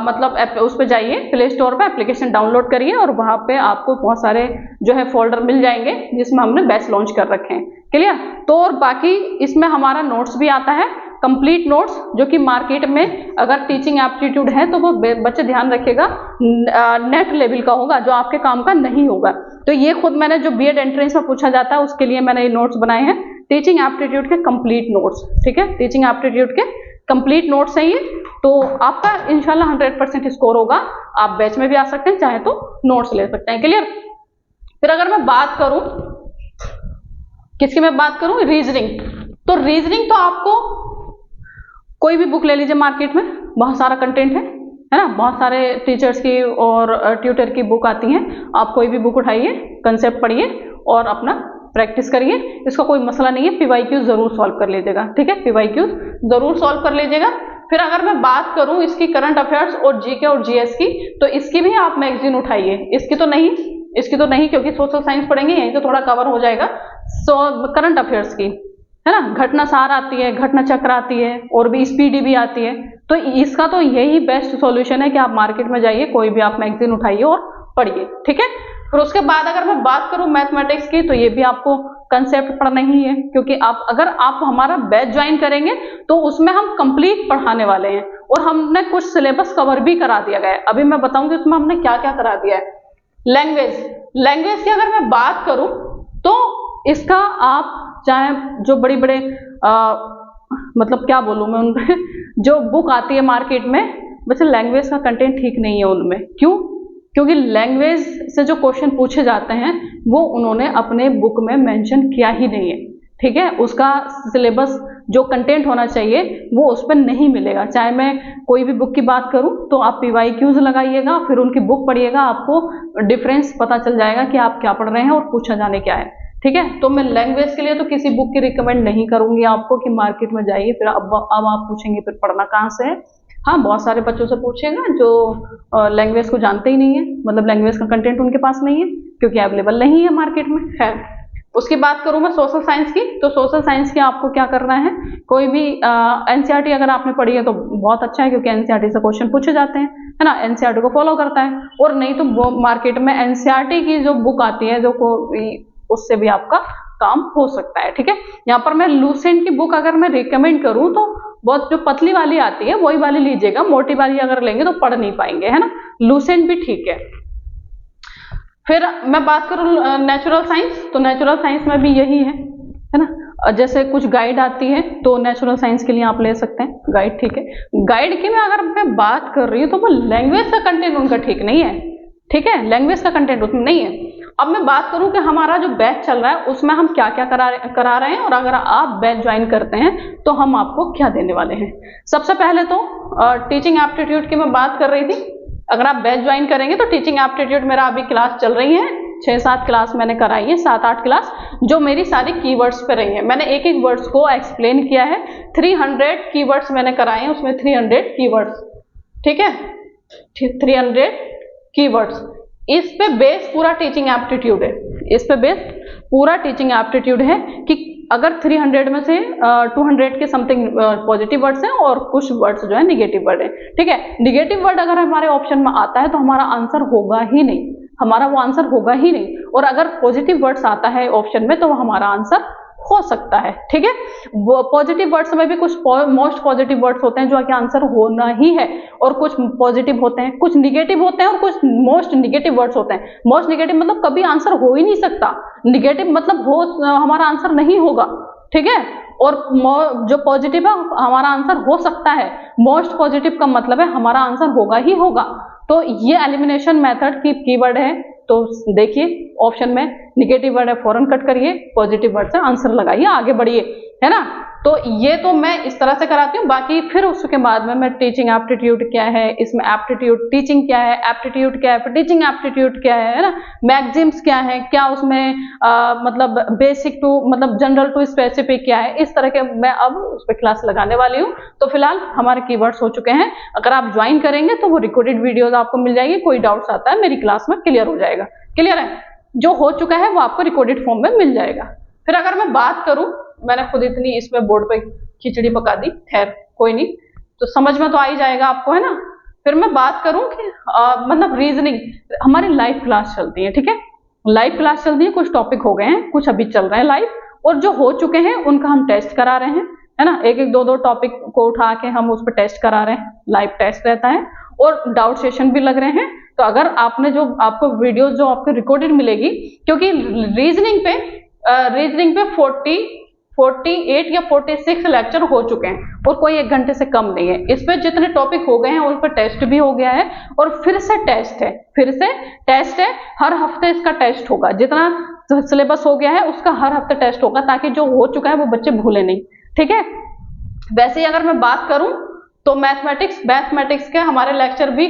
मतलब उस पर जाइए, प्ले स्टोर पे एप्लीकेशन डाउनलोड करिए और वहां पे आपको बहुत सारे जो है फोल्डर मिल जाएंगे जिसमें हमने बैच लॉन्च कर रखे हैं, क्लियर। तो और बाकी इसमें हमारा नोट्स भी आता है, कंप्लीट नोट्स, जो कि मार्केट में अगर टीचिंग एप्टीट्यूड है तो वो बच्चे ध्यान रखिएगा नेट लेवल का होगा, जो आपके काम का नहीं होगा। तो ये खुद मैंने जो बीएड एंट्रेंस में पूछा जाता है उसके लिए मैंने ये नोट्स बनाए हैं, टीचिंग एप्टीट्यूड के कंप्लीट नोट्स, ठीक है। टीचिंग एप्टीट्यूड के कंप्लीट नोट्स हैं ये, तो आपका इंशाल्लाह 100% स्कोर होगा। आप बैच में भी आ सकते हैं, चाहे तो नोट्स ले सकते हैं, क्लियर। फिर अगर मैं बात करूं किसकी, मैं बात करूं रीजनिंग, तो रीजनिंग तो आपको कोई भी बुक ले लीजिए, मार्केट में बहुत सारा कंटेंट है ना, बहुत सारे टीचर्स की और ट्यूटर की बुक आती हैं। आप कोई भी बुक उठाइए, कंसेप्ट पढ़िए और अपना प्रैक्टिस करिए, इसका कोई मसला नहीं है। पीवाईक्यू जरूर सॉल्व कर लीजिएगा, ठीक है, पीवाईक्यू जरूर सॉल्व कर लीजिएगा। फिर अगर मैं बात करूं इसकी करंट अफेयर्स और जीके और जीएस की, तो इसकी भी आप मैगजीन उठाइए, इसकी तो नहीं क्योंकि सोशल साइंस पढ़ेंगे, यहीं से थोड़ा कवर हो जाएगा। करंट अफेयर्स की, है ना, घटना सार आती है, घटना चक्र आती है और भी स्पीडी भी आती है। तो इसका तो यही बेस्ट सॉल्यूशन है कि आप मार्केट में जाइए, कोई भी आप मैगजीन उठाइए और पढ़िए, ठीक है। फिर उसके बाद अगर मैं बात करूं मैथमेटिक्स की, तो ये भी आपको कंसेप्ट पढ़ना ही है, क्योंकि अगर आप हमारा बैच ज्वाइन करेंगे तो उसमें हम कंप्लीट पढ़ाने वाले हैं और हमने कुछ सिलेबस कवर भी करा दिया गया है। अभी मैं बताऊंगी उसमें हमने क्या क्या करा दिया है। लैंग्वेज की अगर मैं बात करूं तो इसका आप चाहे जो बड़ी बड़े मतलब क्या बोलूं मैं, उनमें जो बुक आती है मार्केट में, वैसे लैंग्वेज का कंटेंट ठीक नहीं है उनमें। क्यों? क्योंकि लैंग्वेज से जो क्वेश्चन पूछे जाते हैं वो उन्होंने अपने बुक में मेंशन किया ही नहीं है, ठीक है। उसका सिलेबस जो कंटेंट होना चाहिए वो उस पर नहीं मिलेगा। चाहे मैं कोई भी बुक की बात करूं तो आप पीवाईक्यूज लगाइएगा, फिर उनकी बुक पढ़िएगा, आपको डिफरेंस पता चल जाएगा कि आप क्या पढ़ रहे हैं और पूछा जाने क्या है, ठीक है। तो मैं लैंग्वेज के लिए तो किसी बुक की रिकमेंड नहीं करूंगी आपको कि मार्केट में जाइए। फिर अब आप पूछेंगे फिर पढ़ना कहाँ से है। हाँ, बहुत सारे बच्चों से पूछिएगा जो लैंग्वेज को जानते ही नहीं है, मतलब लैंग्वेज का कंटेंट उनके पास नहीं है क्योंकि अवेलेबल नहीं है मार्केट में। है उसकी बात करूं मैं सोशल साइंस की, तो सोशल साइंस की आपको क्या करना है, कोई भी एनसीईआरटी अगर आपने पढ़ी है तो बहुत अच्छा है, क्योंकि एनसीईआरटी से क्वेश्चन पूछे जाते हैं, है ना। एनसीईआरटी को फॉलो करता है, और नहीं तो वो मार्केट में एनसीईआरटी की जो बुक आती है जो उससे भी आपका काम हो सकता है, ठीक है। यहाँ पर मैं लूसेंट की बुक अगर मैं रिकमेंड करूं तो बहुत जो पतली वाली आती है वही वाली लीजिएगा, मोटी वाली अगर लेंगे तो पढ़ नहीं पाएंगे, है ना। लूसेंट भी ठीक है। फिर मैं बात करूं नेचुरल साइंस, तो नेचुरल साइंस में भी यही है ना। जैसे कुछ गाइड आती है तो नेचुरल साइंस के लिए आप ले सकते हैं गाइड, ठीक है। गाइड की मैं अगर मैं बात कर रही हूँ तो वो लैंग्वेज का कंटेंट उनका ठीक नहीं है, ठीक है, लैंग्वेज का कंटेंट उसमें नहीं है। अब मैं बात करूं कि हमारा जो बैच चल रहा है उसमें हम क्या क्या करा रहे हैं, और अगर आप बैच ज्वाइन करते हैं तो हम आपको क्या देने वाले हैं। सबसे पहले तो टीचिंग एप्टीट्यूड की मैं बात कर रही थी। अगर आप बैच ज्वाइन करेंगे तो टीचिंग एप्टीट्यूड मेरा अभी क्लास चल रही है, 6-7 क्लास मैंने कराई है, 7-8 क्लास, जो मेरी सारी कीवर्ड्स पे रही है। मैंने एक एक वर्ड्स को एक्सप्लेन किया है। 300 कीवर्ड्स मैंने कराए हैं, उसमें 300 कीवर्ड्स, ठीक है, 300 कीवर्ड्स। इस पे बेस पूरा टीचिंग एप्टीट्यूड है, इस पे बेस पूरा टीचिंग एप्टीट्यूड है कि अगर 300 में से 200 के समथिंग पॉजिटिव वर्ड्स हैं और कुछ वर्ड्स जो है निगेटिव वर्ड है, ठीक है। निगेटिव वर्ड अगर हमारे ऑप्शन में आता है तो हमारा आंसर होगा ही नहीं, हमारा वो आंसर होगा ही नहीं। और अगर पॉजिटिव वर्ड्स आता है ऑप्शन में तो हमारा आंसर हो सकता है, ठीक है। पॉजिटिव वर्ड्स में भी कुछ मोस्ट पॉजिटिव वर्ड्स होते हैं जो कि आंसर होना ही है, और कुछ पॉजिटिव होते हैं, कुछ निगेटिव होते हैं और कुछ मोस्ट निगेटिव वर्ड्स होते हैं। मोस्ट निगेटिव मतलब कभी आंसर हो ही नहीं सकता, निगेटिव मतलब हमारा आंसर नहीं होगा, ठीक है। और जो पॉजिटिव है हमारा आंसर हो सकता है, मोस्ट पॉजिटिव का मतलब है हमारा आंसर होगा ही होगा। तो ये एलिमिनेशन मेथड की कीवर्ड है, तो देखिए ऑप्शन में निगेटिव वर्ड है फौरन कट करिए, पॉजिटिव वर्ड से आंसर लगाइए, आगे बढ़िए। है ना। तो ये तो मैं इस तरह से कराती हूँ। बाकी फिर उसके बाद में मैं टीचिंग एप्टीट्यूड क्या है, इसमें एप्टीट्यूड टीचिंग क्या है, एप्टीट्यूड क्या है, फिर टीचिंग एप्टीट्यूड क्या है ना, मैगजीम्स क्या है, क्या उसमें मतलब बेसिक टू मतलब जनरल टू स्पेसिफिक क्या है, इस तरह के मैं अब उस पर क्लास लगाने वाली हूँ। तो फिलहाल हमारे कीवर्ड्स हो चुके हैं। अगर आप ज्वाइन करेंगे तो वो रिकॉर्डेड वीडियोज आपको मिल जाएगी। कोई डाउट्स आता है मेरी क्लास में क्लियर हो जाएगा। क्लियर है, जो हो चुका है वो आपको रिकॉर्डेड फॉर्म में मिल जाएगा। फिर अगर मैं बात करूं, मैंने खुद इतनी इसमें बोर्ड पे खिचड़ी पका दी, खैर कोई नहीं, तो समझ में तो आ ही जाएगा आपको, है ना। फिर मैं बात करूं कि मतलब रीजनिंग, हमारी लाइव क्लास चलती है, ठीक है, लाइव क्लास चलती है। कुछ टॉपिक हो गए हैं, कुछ अभी चल रहे हैं लाइव, और जो हो चुके हैं उनका हम टेस्ट करा रहे हैं, है ना। एक एक दो दो टॉपिक को उठा के हम उस पर टेस्ट करा रहे हैं, लाइव टेस्ट रहता है, और डाउट सेशन भी लग रहे हैं। तो अगर आपने जो आपको वीडियोस जो आपको रिकॉर्डेड मिलेगी, क्योंकि रीजनिंग पे 48 या 46 लेक्चर हो चुके हैं और कोई 1 घंटे से कम नहीं है। इस पे जितने टॉपिक हो गए हैं उन पर टेस्ट भी हो गया है, और फिर से टेस्ट है, हर हफ्ते इसका टेस्ट होगा। जितना सिलेबस हो गया है उसका हर हफ्ते टेस्ट होगा, ताकि जो हो चुका है वो बच्चे भूले नहीं, ठीक है। वैसे ही अगर मैं बात करूं तो मैथमेटिक्स के हमारे लेक्चर भी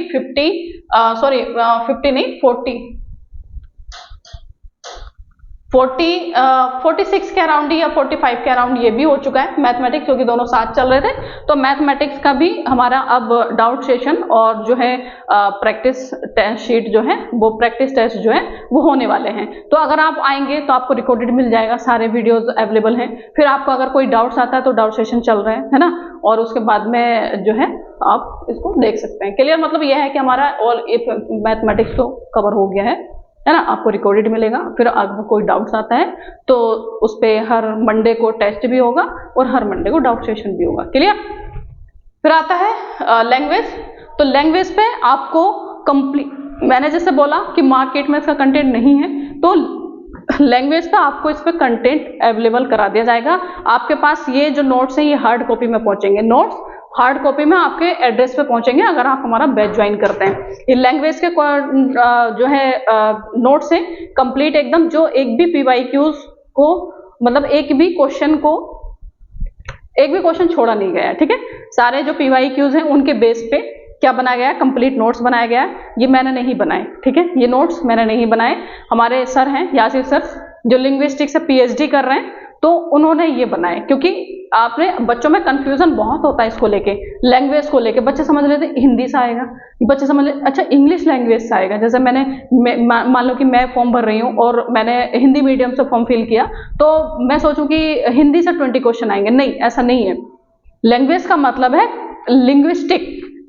46 के अराउंड या 45 के अराउंड ये भी हो चुका है मैथमेटिक्स, क्योंकि दोनों साथ चल रहे थे। तो मैथमेटिक्स का भी हमारा अब डाउट सेशन और जो है प्रैक्टिस शीट जो है, वो प्रैक्टिस टेस्ट जो है वो होने वाले हैं। तो अगर आप आएंगे तो आपको रिकॉर्डेड मिल जाएगा, सारे वीडियोस अवेलेबल हैं। फिर आपको अगर कोई डाउट्स आता है तो डाउट सेशन चल रहे हैं, है ना, और उसके बाद में जो है आप इसको देख सकते हैं। क्लियर, मतलब यह है कि हमारा ऑल मैथमेटिक्स तो कवर हो गया है ना। आपको रिकॉर्डेड मिलेगा। फिर अगर कोई डाउट्स आता है तो उस पे हर मंडे को टेस्ट भी होगा और हर मंडे को डाउट सेशन भी होगा। क्लियर। फिर आता है लैंग्वेज। तो लैंग्वेज पे आपको कंप्लीट, मैंने जैसे बोला कि मार्केट में इसका कंटेंट नहीं है, तो लैंग्वेज पे आपको इस पे कंटेंट अवेलेबल करा दिया जाएगा। आपके पास ये जो नोट्स हैं ये हार्ड कॉपी में पहुंचेंगे, नोट्स हार्ड कॉपी में आपके एड्रेस पे पहुंचेंगे अगर आप हमारा बैच ज्वाइन करते हैं। ये लैंग्वेज के जो है नोट्स हैं कंप्लीट एकदम, जो एक भी पीवाईक्यूज को मतलब एक भी क्वेश्चन छोड़ा नहीं गया है, ठीक है। सारे जो पीवाईक्यूज हैं उनके बेस पे क्या बनाया गया है, कंप्लीट नोट्स बनाया गया है। ये मैंने नहीं बनाए, ठीक है, ये नोट्स मैंने नहीं बनाए, हमारे सर हैं यासिर सर जो लिंग्विस्टिक्स से पीएचडी कर रहे हैं, तो उन्होंने ये बनाए। क्योंकि आपने बच्चों में कंफ्यूजन बहुत होता है इसको लेके, लैंग्वेज को लेके। बच्चे समझ लेते हिंदी से आएगा, बच्चे समझ लेते अच्छा इंग्लिश लैंग्वेज से आएगा। जैसे मान लो कि मैं फॉर्म भर रही हूँ और मैंने हिंदी मीडियम से फॉर्म फिल किया, तो मैं सोचूं कि हिंदी से 20 क्वेश्चन आएंगे, नहीं, ऐसा नहीं है। लैंग्वेज का मतलब है लिंग्विस्टिक,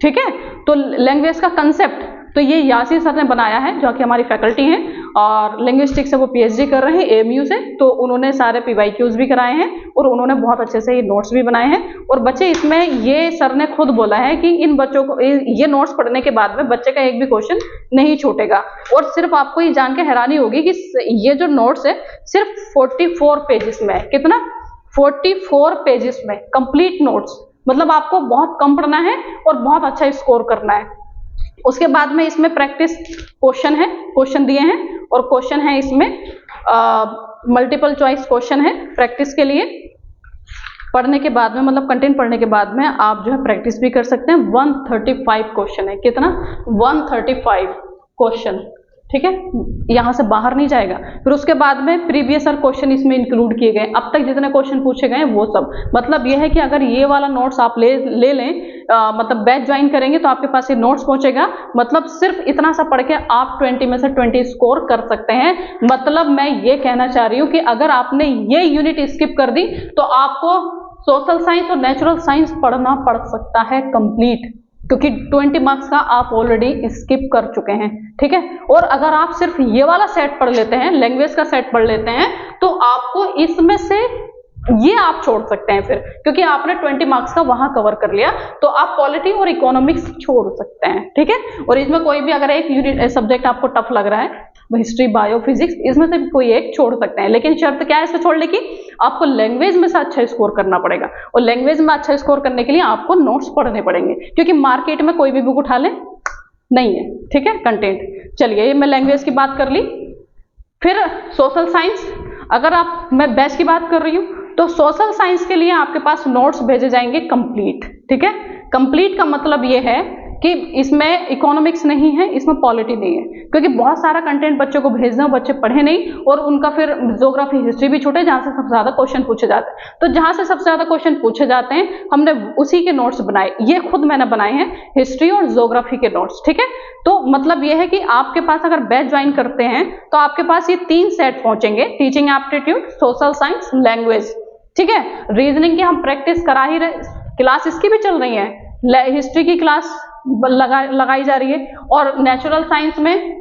ठीक है। तो लैंग्वेज का कंसेप्ट तो ये यासिर सर ने बनाया है, जो कि हमारी फैकल्टी हैं और लिंग्विस्टिक्स से वो पीएचडी कर रहे हैं एएमयू से। तो उन्होंने सारे पीवाईक्यूज भी कराए हैं और उन्होंने बहुत अच्छे से ये नोट्स भी बनाए हैं। और बच्चे इसमें, ये सर ने खुद बोला है कि इन बच्चों को ये नोट्स पढ़ने के बाद में बच्चे का एक भी क्वेश्चन नहीं छूटेगा। और सिर्फ आपको ये जान के हैरानी होगी कि ये जो नोट्स है सिर्फ 44 पेजेस में है। कितना? 44 पेजेस में कंप्लीट नोट्स। मतलब आपको बहुत कम पढ़ना है और बहुत अच्छा स्कोर करना है। उसके बाद में इसमें प्रैक्टिस क्वेश्चन दिए हैं, और क्वेश्चन है इसमें मल्टीपल चॉइस क्वेश्चन है प्रैक्टिस के लिए। पढ़ने के बाद में, मतलब कंटेंट पढ़ने के बाद में आप जो है प्रैक्टिस भी कर सकते हैं। 135 क्वेश्चन है। कितना? 135 क्वेश्चन, ठीक है, यहां से बाहर नहीं जाएगा। फिर उसके बाद में प्रीवियस ईयर क्वेश्चन इसमें इंक्लूड किए गए, अब तक जितने क्वेश्चन पूछे गए वो सब। मतलब यह है कि अगर ये वाला नोट्स आप ले लें, मतलब बैच ज्वाइन करेंगे तो आपके पास ये नोट्स पहुंचेगा। मतलब सिर्फ इतना सा पढ़ के आप 20 में से 20 स्कोर कर सकते हैं। मतलब मैं ये कहना चाह रही हूँ कि अगर आपने ये यूनिट स्किप कर दी तो आपको सोशल साइंस और नेचुरल साइंस पढ़ना पड़ सकता है कंप्लीट, क्योंकि 20 मार्क्स का आप ऑलरेडी स्किप कर चुके हैं, ठीक है। और अगर आप सिर्फ ये वाला सेट पढ़ लेते हैं, लैंग्वेज का सेट पढ़ लेते हैं, तो आपको इसमें से ये आप छोड़ सकते हैं फिर, क्योंकि आपने 20 मार्क्स का वहां कवर कर लिया। तो आप पॉलिटी और इकोनॉमिक्स छोड़ सकते हैं, ठीक है। और इसमें कोई भी अगर एक यूनिट सब्जेक्ट आपको टफ लग रहा है, हिस्ट्री, बायो, फिजिक्स, इसमें से कोई एक छोड़ सकते हैं। लेकिन शर्त क्या है इसको छोड़ने की? आपको लैंग्वेज में से अच्छा स्कोर करना पड़ेगा, और लैंग्वेज में अच्छा स्कोर करने के लिए आपको नोट्स पढ़ने पड़ेंगे, क्योंकि मार्केट में कोई भी बुक उठा ले नहीं है, ठीक है, कंटेंट। चलिए, ये मैं लैंग्वेज की बात कर ली। फिर सोशल साइंस, अगर मैं बैच की बात कर रही हूँ तो सोशल साइंस के लिए आपके पास नोट्स भेजे जाएंगे कंप्लीट, ठीक है। कंप्लीट का मतलब ये है कि इसमें इकोनॉमिक्स नहीं है, इसमें पॉलिटी नहीं है, क्योंकि बहुत सारा कंटेंट बच्चों को भेजना, बच्चे पढ़े नहीं और उनका फिर ज्योग्राफी हिस्ट्री भी छूटे जहां से सबसे ज्यादा क्वेश्चन पूछे जाते हैं। तो जहां से सबसे ज्यादा क्वेश्चन पूछे जाते हैं हमने उसी के नोट्स बनाए, ये खुद मैंने बनाए हैं, हिस्ट्री और ज्योग्राफी के नोट्स, ठीक है। तो मतलब ये है कि आपके पास अगर बैच ज्वाइन करते हैं तो आपके पास ये 3 सेट पहुंचेंगे, teaching aptitude, social science, language, ठीक है। रीजनिंग की हम प्रैक्टिस करा ही रहे, क्लास इसकी भी चल रही है, हिस्ट्री की क्लास लगाई जा रही है और नेचुरल साइंस में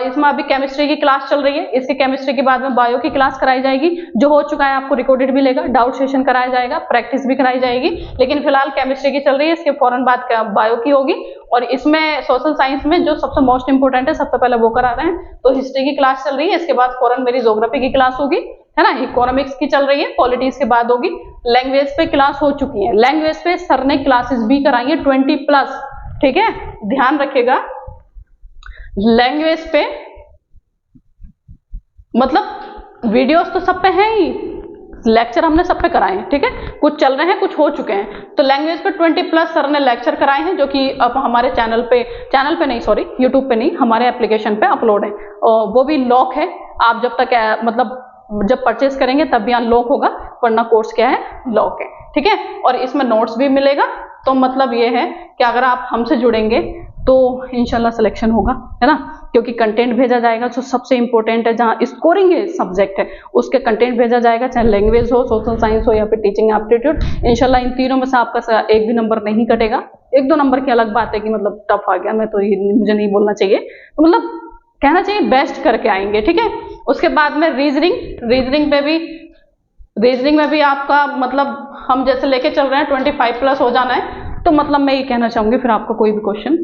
इसमें अभी केमिस्ट्री की क्लास चल रही है, इसके केमिस्ट्री के बाद में बायो की क्लास कराई जाएगी, जो हो चुका है आपको रिकॉर्डेड मिलेगा, डाउट सेशन कराया जाएगा, प्रैक्टिस भी कराई जाएगी, लेकिन फिलहाल केमिस्ट्री की चल रही है, इसके फौरन बाद बायो की होगी। और इसमें सोशल साइंस में जो सबसे मोस्ट इंपोर्टेंट है सबसे पहले वो करा रहे हैं, तो हिस्ट्री की क्लास चल रही है, इसके बाद फौरन मेरी ज्योग्राफी की क्लास होगी, है ना। इकोनॉमिक्स की चल रही है, पॉलिटिक्स के बाद होगी, लैंग्वेज पे क्लास हो चुकी है, लैंग्वेज पे सर ने क्लासेस भी कराई है 20+, ठीक है, ध्यान रखिएगा। लैंग्वेज पे मतलब वीडियोस तो सब पे हैं ही, लेक्चर हमने सब पे कराए हैं, ठीक है, कुछ चल रहे हैं, कुछ हो चुके हैं। तो लैंग्वेज पे 20+ सर ने लेक्चर कराए हैं, जो कि अब हमारे चैनल पे नहीं, सॉरी यूट्यूब पे नहीं, हमारे एप्लीकेशन पे अपलोड है। वो भी लॉक है, आप जब तक मतलब जब परचेज करेंगे तब भी अनलॉक होगा, वरना कोर्स क्या है, लॉक है, ठीक है। और इसमें नोट्स भी मिलेगा, तो मतलब ये है कि अगर आप हमसे जुड़ेंगे तो इंशाल्लाह सिलेक्शन होगा, है ना, क्योंकि कंटेंट भेजा जाएगा जो सबसे इंपॉर्टेंट है, जहां स्कोरिंग है सब्जेक्ट है उसके कंटेंट भेजा जाएगा, चाहे लैंग्वेज हो, सोशल साइंस हो या फिर टीचिंग एप्टीट्यूड। इंशाल्लाह इन तीनों में से आपका एक भी नंबर नहीं कटेगा। 1-2 नंबर की अलग बात है कि मतलब टफ आ गया, मैं तो मुझे नहीं बोलना चाहिए, तो मतलब कहना चाहिए बेस्ट करके आएंगे, ठीक है। उसके बाद में रीजनिंग में भी आपका मतलब हम जैसे लेके चल रहे हैं 25+ हो जाना है, तो मतलब मैं ये कहना चाहूंगी फिर आपको कोई भी क्वेश्चन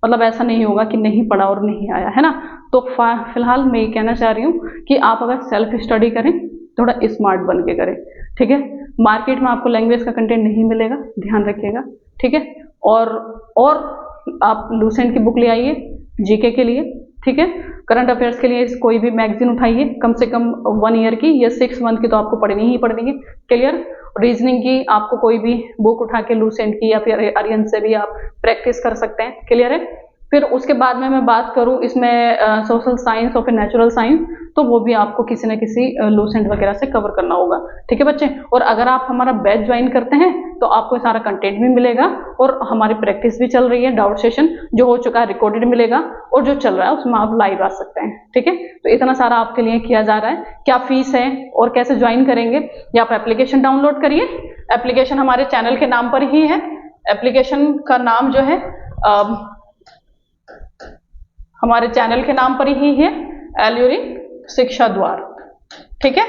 मतलब ऐसा नहीं होगा कि नहीं पढ़ा और नहीं आया, है ना। तो फिलहाल मैं ये कहना चाह रही हूँ कि आप अगर सेल्फ स्टडी करें, थोड़ा स्मार्ट बन के करें, ठीक है। मार्केट में आपको लैंग्वेज का कंटेंट नहीं मिलेगा, ध्यान रखिएगा, ठीक है। और आप लूसेंट की बुक ले आइए जीके के लिए, ठीक है। करंट अफेयर्स के लिए कोई भी मैगजीन उठाइए, कम से कम 1 ईयर की या 6 मंथ की तो आपको पढ़नी ही पड़नी है, क्लियर। रीजनिंग की आपको कोई भी बुक उठा के लूसेंट की या फिर आर्यन से भी आप प्रैक्टिस कर सकते हैं, क्लियर है। फिर उसके बाद में मैं बात करूं इसमें सोशल साइंस और फिर नेचुरल साइंस, तो वो भी आपको किसी न किसी लूसेंट वगैरह से कवर करना होगा, ठीक है बच्चे। और अगर आप हमारा बैच ज्वाइन करते हैं तो आपको सारा कंटेंट भी मिलेगा और हमारी प्रैक्टिस भी चल रही है, डाउट सेशन जो हो चुका है रिकॉर्डेड मिलेगा और जो चल रहा है उसमें आप लाइव आ सकते हैं, ठीक है। तो इतना सारा आपके लिए किया जा रहा है। क्या फीस है और कैसे ज्वाइन करेंगे, या आप एप्लीकेशन डाउनलोड करिए, एप्लीकेशन हमारे चैनल के नाम पर ही है, एप्लीकेशन का नाम जो है हमारे चैनल के नाम पर ही है, एल्यूरिंग शिक्षा द्वार, ठीक है।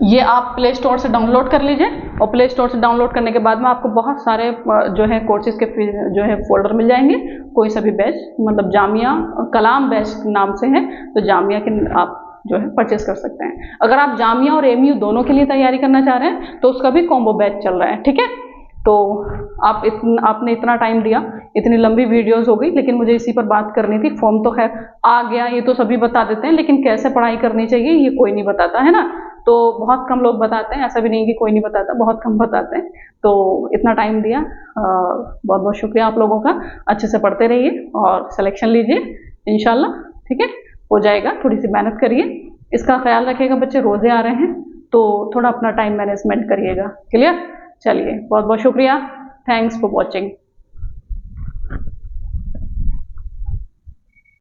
ये आप प्ले स्टोर से डाउनलोड कर लीजिए और प्ले स्टोर से डाउनलोड करने के बाद में आपको बहुत सारे जो है कोर्सेज के जो है फोल्डर मिल जाएंगे। कोई सा भी बैच मतलब जामिया कलाम बैच नाम से है, तो जामिया के आप जो है परचेस कर सकते हैं। अगर आप जामिया और एमयू दोनों के लिए तैयारी करना चाह रहे हैं तो उसका भी कॉम्बो बैच चल रहा है, ठीक है। तो आपने इतना टाइम दिया, इतनी लंबी वीडियोस हो गई, लेकिन मुझे इसी पर बात करनी थी। फॉर्म तो खैर आ गया, ये तो सभी बता देते हैं, लेकिन कैसे पढ़ाई करनी चाहिए ये कोई नहीं बताता, है ना। तो बहुत कम लोग बताते हैं, ऐसा भी नहीं कि कोई नहीं बताता, बहुत कम बताते हैं। तो इतना टाइम दिया, बहुत बहुत शुक्रिया आप लोगों का। अच्छे से पढ़ते रहिए और सिलेक्शन लीजिए इंशाल्लाह, ठीक है, हो जाएगा। थोड़ी सी मेहनत करिए, इसका ख्याल रखिएगा, बच्चे रोजे आ रहे हैं तो थोड़ा अपना टाइम मैनेजमेंट करिएगा, क्लियर। चलिए, बहुत बहुत शुक्रिया, थैंक्स फॉर वॉचिंग।